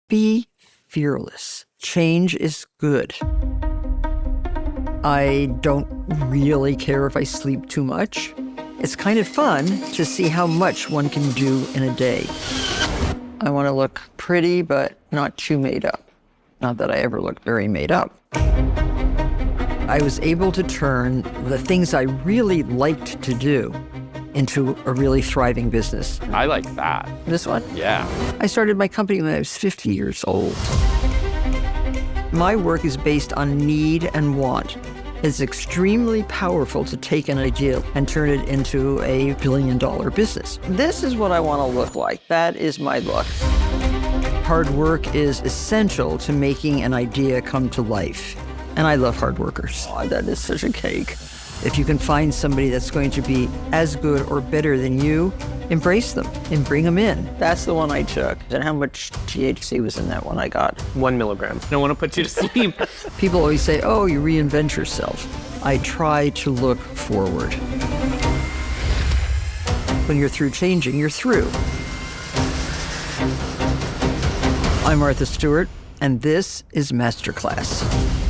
Be fearless. Change is good. I don't really care if I sleep too much. It's kind of fun to see how much one can do in a day. I want to look pretty, but not too made up. Not that I ever look very made up. I was able to turn the things I really liked to do into a really thriving business. I like that. This one? Yeah. I started my company when I was 50 years old. My work is based on need and want. It's extremely powerful to take an idea and turn it into a billion-dollar business. This is what I want to look like. That is my look. Hard work is essential to making an idea come to life. And I love hard workers. Oh, that is such a cake. If you can find somebody that's going to be as good or better than you, embrace them and bring them in. That's the one I took. And how much THC was in that one I got? 1 milligram. I don't want to put you to sleep. People always say, oh, you reinvent yourself. I try to look forward. When you're through changing, you're through. I'm Martha Stewart, and this is MasterClass.